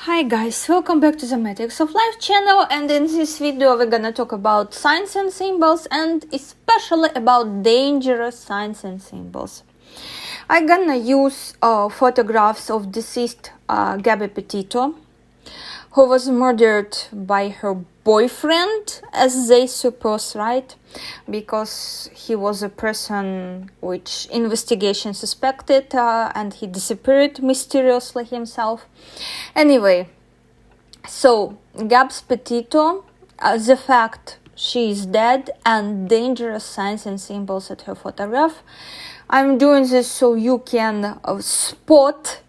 Hi guys, welcome back to the Matrix of Life channel, and in this video we're gonna talk about signs and symbols, and especially about dangerous signs and symbols. I'm gonna use photographs of deceased Gabby Petito, who was murdered by her boyfriend, as they suppose, right? Because he was a person which investigation suspected, and he disappeared mysteriously himself. Anyway, so Gabs Petito, the fact she is dead, and dangerous signs and symbols at her photograph. I'm doing this so you can spot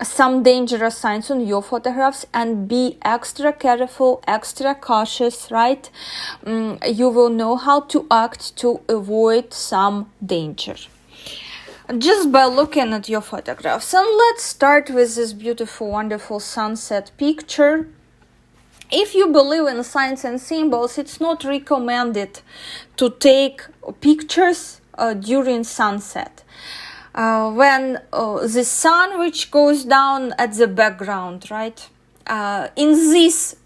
some dangerous signs on your photographs and be extra careful, extra cautious, right? You will know how to act to avoid some danger just by looking at your photographs. And let's start with this beautiful, wonderful sunset picture. If you believe in signs and symbols, it's not recommended to take pictures during sunset. When the sun which goes down at the background, right? In this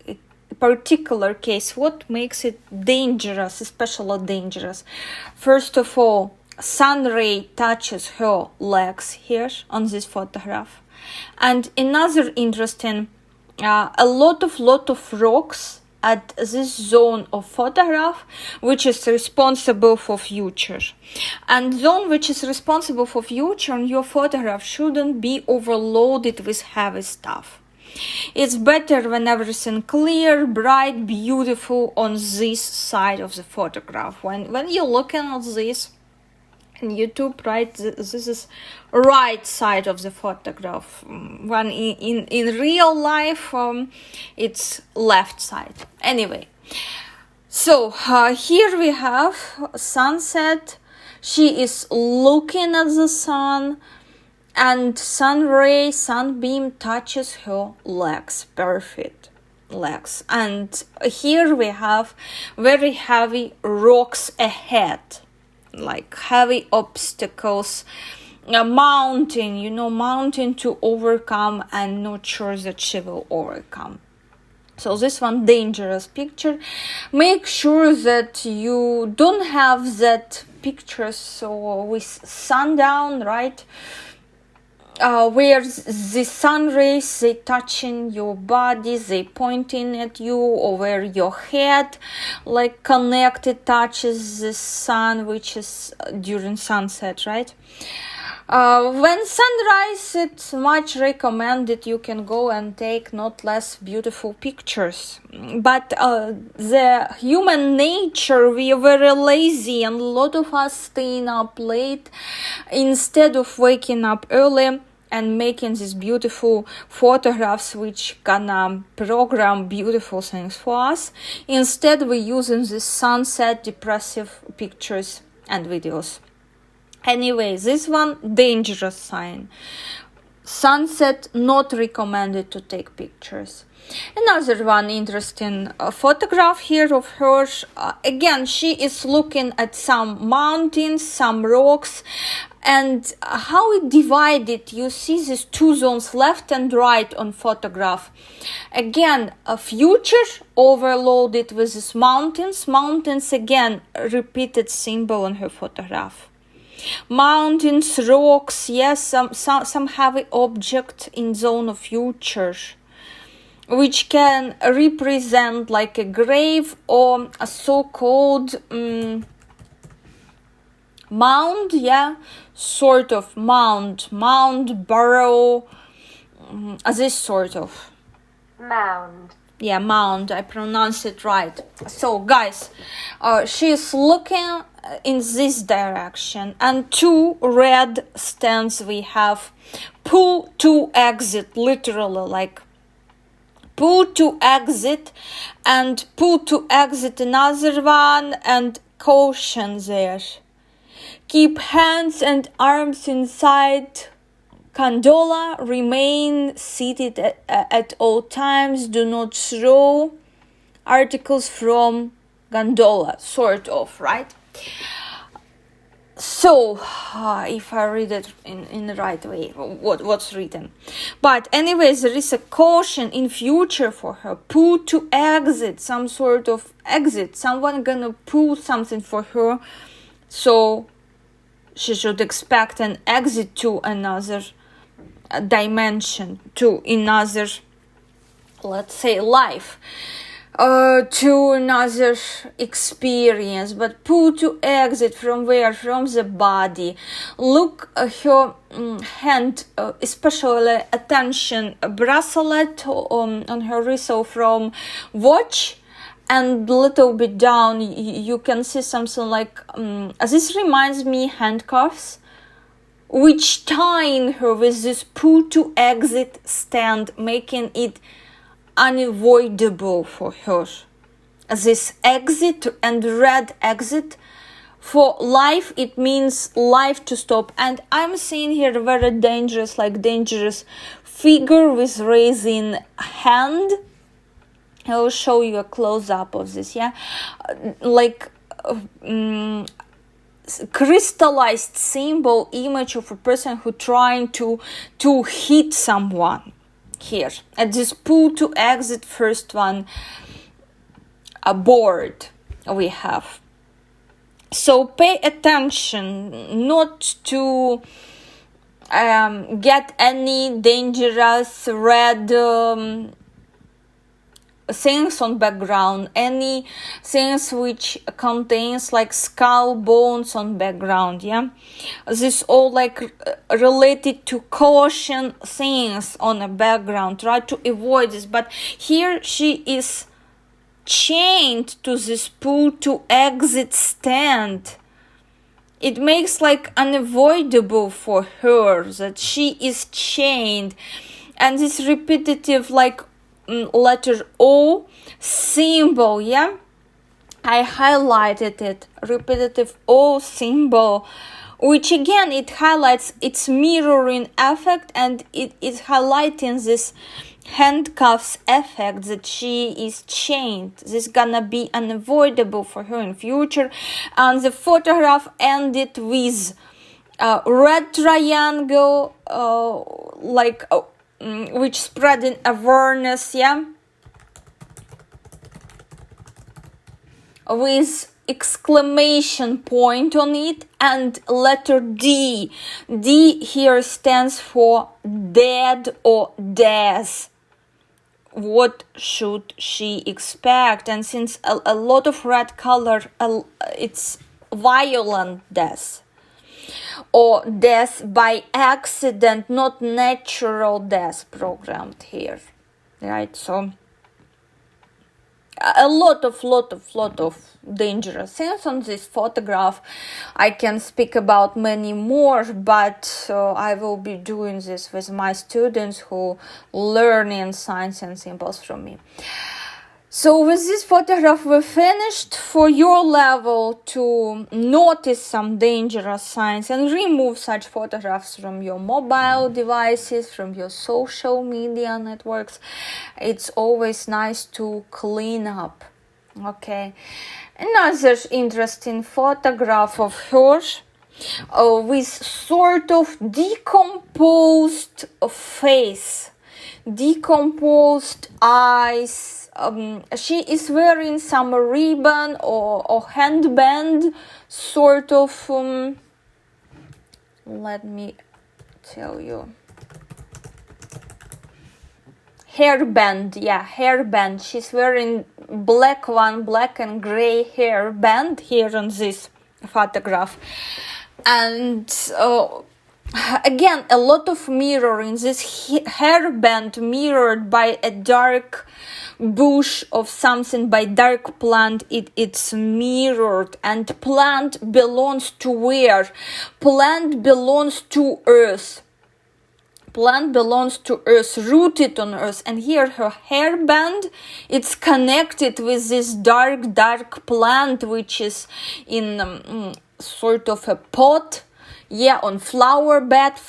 particular case, what makes it dangerous, especially dangerous? First of all, sun ray touches her legs here on this photograph. And another interesting, a lot of rocks at this zone of photograph, which is responsible for future. And zone which is responsible for future on your photograph shouldn't be overloaded with heavy stuff. It's better when everything clear, bright, beautiful on this side of the photograph. When you're looking at this in YouTube, right, this is right side of the photograph. When in real life, it's left side. Anyway, so here we have sunset. She is looking at the sun, and sunbeam touches her legs. Perfect legs. And here we have very heavy rocks ahead, like heavy obstacles, a mountain to overcome, and not sure that she will overcome. So this one dangerous picture. Make sure that you don't have that pictures so with sundown, right? Where the sun rays, they touching your body, they pointing at you, or where your head like connected touches the sun, which is during sunset, right? When sunrise, it's much recommended you can go and take not less beautiful pictures. But the human nature, we are very lazy, and a lot of us staying up late instead of waking up early and making these beautiful photographs which gonna program beautiful things for us. Instead, we're using the sunset depressive pictures and videos. Anyway, this one dangerous sign. Sunset, not recommended to take pictures. Another one interesting photograph here of her. Again, she is looking at some mountains, some rocks, and how it divided. You see these two zones, left and right on photograph. Again, a future overloaded with these mountains. Mountains, again, repeated symbol on her photograph. Mountains, rocks, yes, some heavy object in zone of future, which can represent like a grave or a so-called mound, yeah, sort of mound, burrow, this sort of mound. Yeah, mound, I pronounce it right. So guys, she is looking in this direction, and two red stands we have. Pull to exit, literally like pull to exit, and pull to exit another one, and caution there. Keep hands and arms inside gondola, remain seated at all times, do not throw articles from gondola, sort of, right? So, if I read it in the right way, what's written. But anyways, there is a caution in future for her. Pull to exit, some sort of exit. Someone gonna pull something for her. So, she should expect an exit to another dimension, to another, let's say, life. To another experience, but pull to exit from where? From the body. Look her hand, especially attention bracelet on her wrist, so from watch and little bit down you can see something like this reminds me handcuffs, which tying her with this pull to exit stand, making it unavoidable for her. This exit and red exit for life, it means life to stop. And I'm seeing here very dangerous, like dangerous figure with raising hand. I will show you a close-up of this, yeah, like crystallized symbol image of a person who trying to hit someone. Here at this pull to exit first one, a board we have. So pay attention not to get any dangerous red things on background, any things which contains like skull bones on background, yeah, this all like related to caution things on a background. Try to avoid this, but here she is chained to this pull to exit stand. It makes like unavoidable for her that she is chained, and this repetitive like letter O symbol, yeah, I highlighted it, repetitive O symbol, which again it highlights its mirroring effect, and it is highlighting this handcuffs effect that she is chained. This is gonna be unavoidable for her in future. And the photograph ended with a red triangle, which spreading awareness, yeah, with exclamation point on it, and letter D. D here stands for dead or death. What should she expect? And since a lot of red color, it's violent death, or death by accident, not natural death programmed here, right? So a lot of dangerous things on this photograph. I can speak about many more, but I will be doing this with my students who learning signs and symbols from me. So with this photograph we finished. For your level to notice some dangerous signs and remove such photographs from your mobile devices, from your social media networks, it's always nice to clean up. Okay, another interesting photograph of her with sort of decomposed face, decomposed eyes. She is wearing some ribbon or handband, sort of, let me tell you, hairband, yeah, hairband. She's wearing black and gray hairband here on this photograph. And again, a lot of mirroring. This hairband mirrored by a dark bush of something, by dark plant. It's mirrored, and plant belongs to where? Plant belongs to earth. Plant belongs to earth, rooted on earth. And here her hairband, it's connected with this dark plant, which is in sort of a pot. Yeah, on flower bed,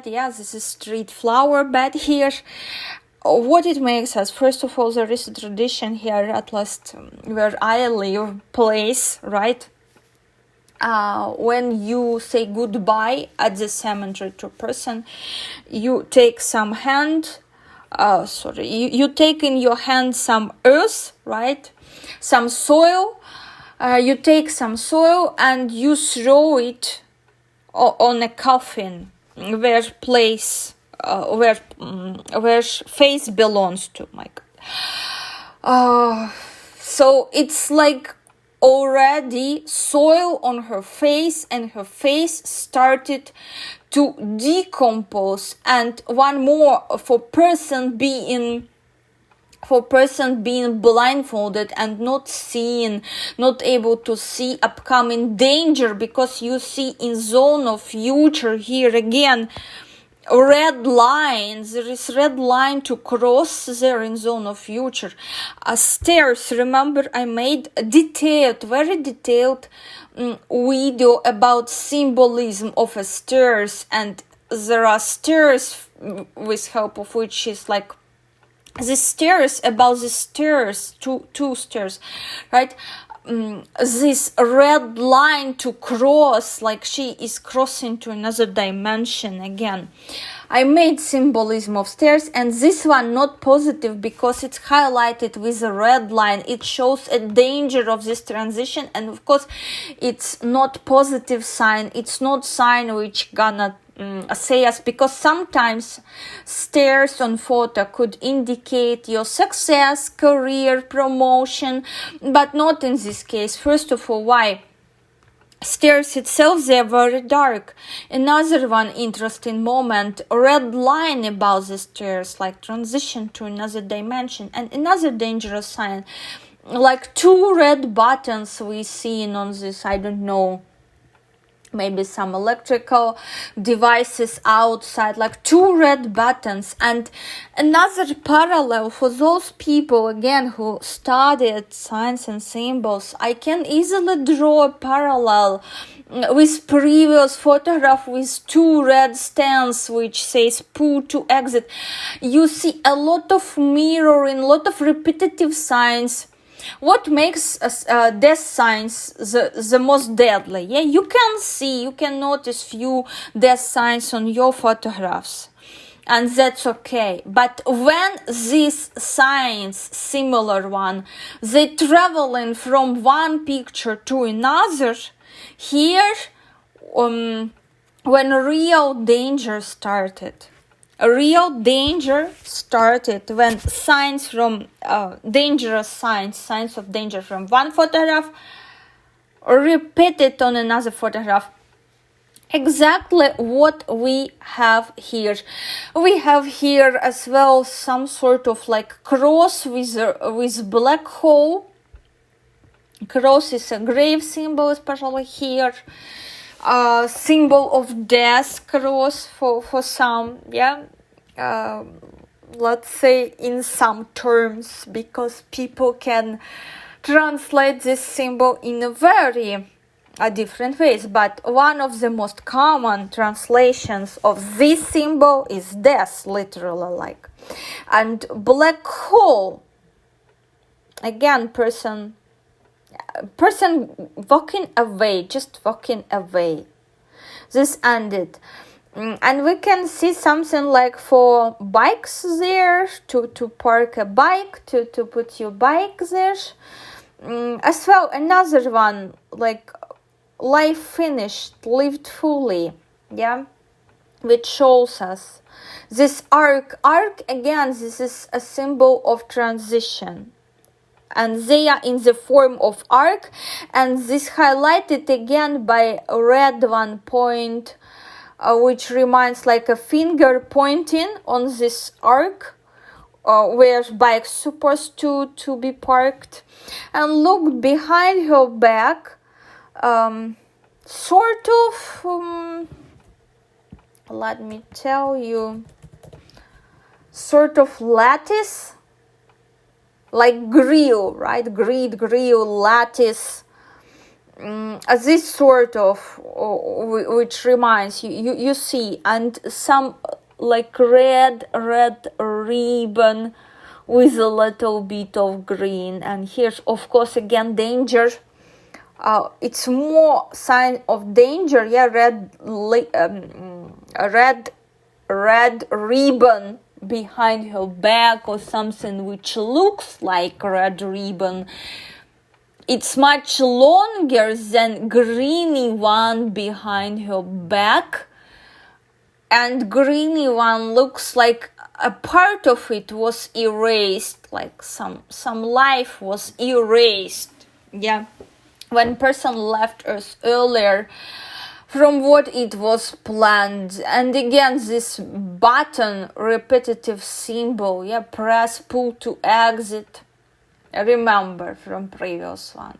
yeah, this is street flower bed here. What it makes us, first of all, there is a tradition here, at least where I live, place, right? when you say goodbye at the cemetery to a person, you take some you take in your hand some earth, right? Some soil. You take some soil and you throw it on a coffin where face belongs to. My God. So it's like already soil on her face, and her face started to decompose. And one more, for person being blindfolded and not able to see upcoming danger, because you see in zone of future here again red lines. There is red line to cross there in zone of future. Stairs. Remember, I made a very detailed video about symbolism of a stairs, and there are stairs with help of which is like the stairs, about the stairs, two stairs, right? This red line to cross, like she is crossing to another dimension again. I made symbolism of stairs, and this one not positive because it's highlighted with a red line. It shows a danger of this transition, and of course it's not positive sign. It's not sign which gonna say us, because sometimes stairs on photo could indicate your success, career, promotion, but not in this case. First of all, why? Stairs itself, they're very dark. Another one interesting moment, red line about the stairs, like transition to another dimension. And another dangerous sign, like two red buttons we see on this, I don't know, maybe some electrical devices outside, like two red buttons. And another parallel for those people again who studied signs and symbols, I can easily draw a parallel with previous photograph with two red stands which says "Poo to exit." You see a lot of mirroring, a lot of repetitive signs. What makes death signs the most deadly? Yeah, you can notice few death signs on your photographs, and that's okay. But when these signs, similar one, they traveling from one picture to another, here, when real danger started. A real danger started when signs from dangerous signs of danger from one photograph repeated on another photograph. Exactly what we have here. We have here as well some sort of like cross with black hole. Cross is a grave symbol, especially here. Symbol of death, cross for some, yeah. Let's say in some terms, because people can translate this symbol in a very different ways. But one of the most common translations of this symbol is death, literally, like. And black hole, again, person walking away, just walking away. This ended. And we can see something like for bikes there, to park a bike, to put your bike there. As well, another one, like life finished, lived fully, yeah, which shows us this arc. Arc, again, this is a symbol of transition. And they are in the form of arc, and this highlighted again by a red one point, which reminds like a finger pointing on this arc, where bike's supposed to be parked. And look behind her back, sort of, let me tell you, sort of lattice, like grill, right? Grill, lattice. This sort of, which reminds you see, and some like red ribbon with a little bit of green. And here's, of course, again, danger. it's more sign of danger. Yeah, red ribbon behind her back, or something which looks like red ribbon. It's much longer than greeny one behind her back, and greeny one looks like a part of it was erased, like some life was erased. Yeah, when person left Earth earlier from what it was planned. And again, this button, repetitive symbol, yeah, press, pull to exit, remember from previous one.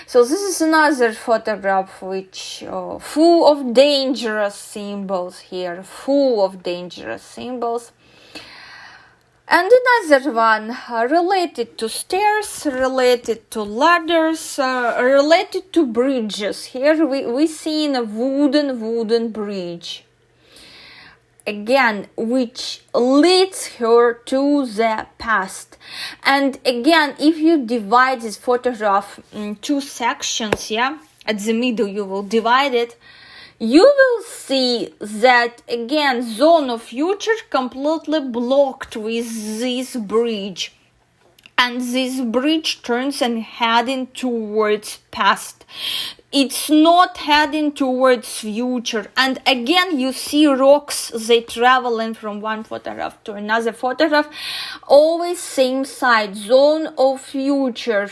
So this is another photograph which full of dangerous symbols here, full of dangerous symbols. And another one related to stairs, related to ladders, related to bridges. Here we see in a wooden bridge. Again, which leads her to the past. And again, if you divide this photograph in two sections, yeah, at the middle you will divide it, you will see that, again, zone of future completely blocked with this bridge. And this bridge turns and heading towards past. It's not heading towards future. And again, you see rocks, they traveling from one photograph to another photograph. Always same side, zone of future.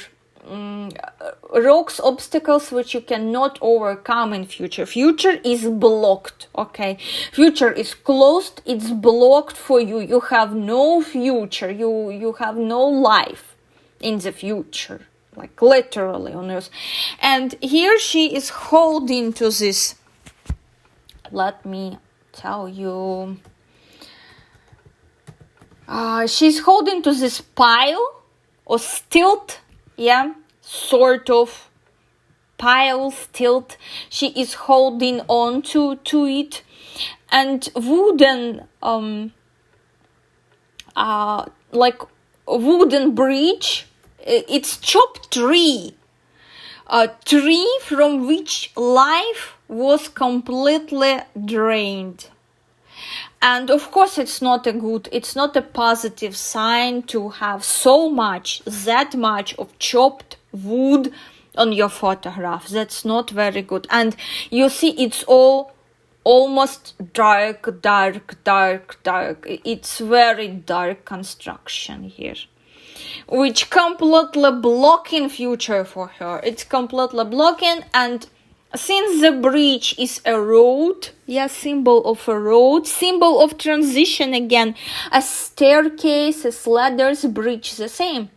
Rocks, obstacles which you cannot overcome in future. Future is blocked, okay? Future is closed, it's blocked for you. You have no future, you have no life in the future, like literally on Earth. And here she is holding to this, let me tell you, she's holding to this pile or stilt, yeah, sort of pile, stilt. She is holding on to it, and wooden like wooden bridge, it's chopped tree, a tree from which life was completely drained. And of course, it's not a positive sign to have that much of chopped wood on your photograph. That's not very good. And you see, it's all almost dark. It's very dark construction here, which completely blocking future for her. It's completely blocking. And since the bridge is a road, yeah, symbol of a road, symbol of transition again, a staircase, a ladders, bridge, the same.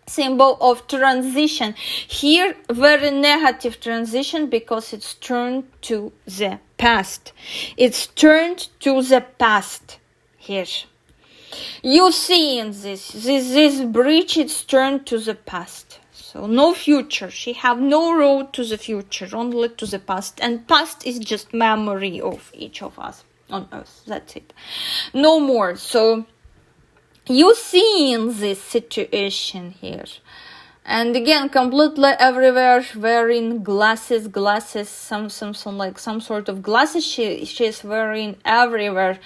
Symbol of transition. Here, very negative transition because it's turned to the past. It's turned to the past here. You see in this bridge, it's turned to the past. So no future. She have no road to the future, only to the past. And past is just memory of each of us on Earth. That's it. No more. So you see in this situation here. And again, completely everywhere, wearing glasses, some sort of glasses she is wearing everywhere.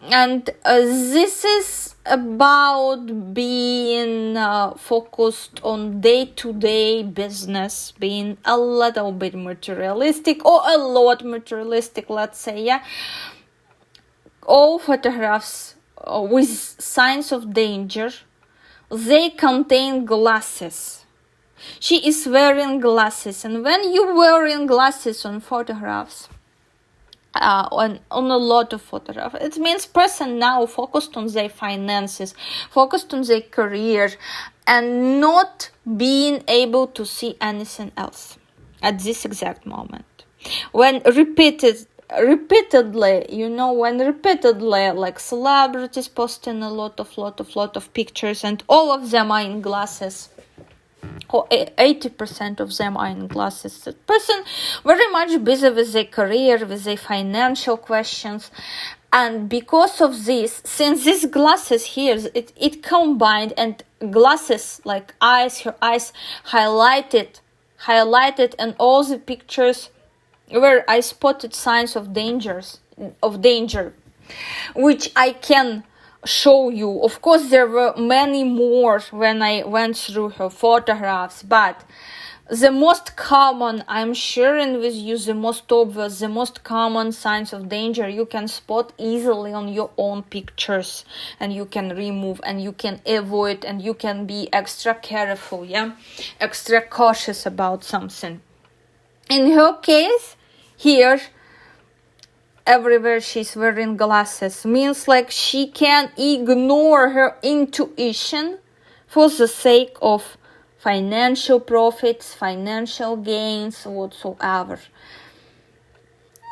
And this is about being focused on day-to-day business, being a little bit materialistic, or a lot materialistic, let's say, yeah. All photographs with signs of danger, they contain glasses. She is wearing glasses, and when you're wearing glasses on photographs, on a lot of photographs, it means person now focused on their finances, focused on their career, and not being able to see anything else at this exact moment. When repeatedly, like celebrities posting a lot of pictures, and all of them are in glasses, or 80% of them are in glasses. The person very much busy with their career, with their financial questions. And because of this, since these glasses here, it combined, and glasses like eyes, her eyes highlighted highlighted and all the pictures where I spotted signs of danger, which I can show you. Of course, there were many more when I went through her photographs, but the most common, I'm sharing with you, the most obvious, the most common signs of danger you can spot easily on your own pictures, and you can remove and you can avoid and you can be extra careful, extra cautious about something. In her case, here, everywhere she's wearing glasses means like she can ignore her intuition for the sake of financial profits, financial gains, whatsoever.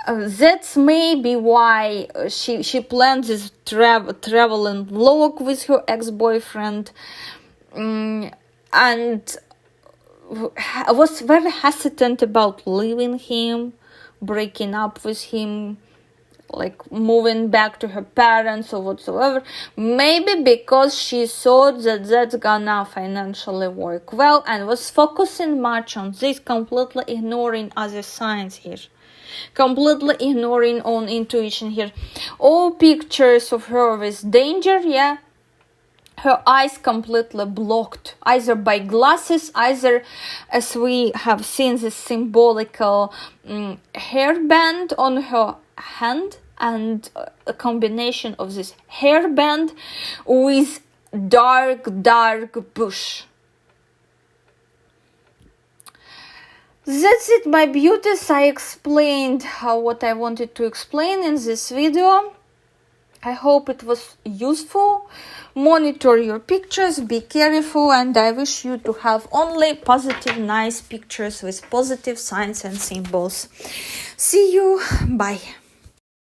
That's maybe why she planned this traveling vlog with her ex-boyfriend, and was very hesitant about leaving him, breaking up with him, like moving back to her parents or whatsoever. Maybe because she thought that that's gonna financially work well, and was focusing much on this, completely ignoring other signs here, completely ignoring own intuition here. All pictures of her with danger, her eyes completely blocked, either by glasses, either, as we have seen, this symbolical hairband on her hand, and a combination of this hairband with dark bush. That's it, my beauties. I explained what I wanted to explain in this video. I hope it was useful. Monitor your pictures, be careful, and I wish you to have only positive, nice pictures with positive signs and symbols. See you. Bye.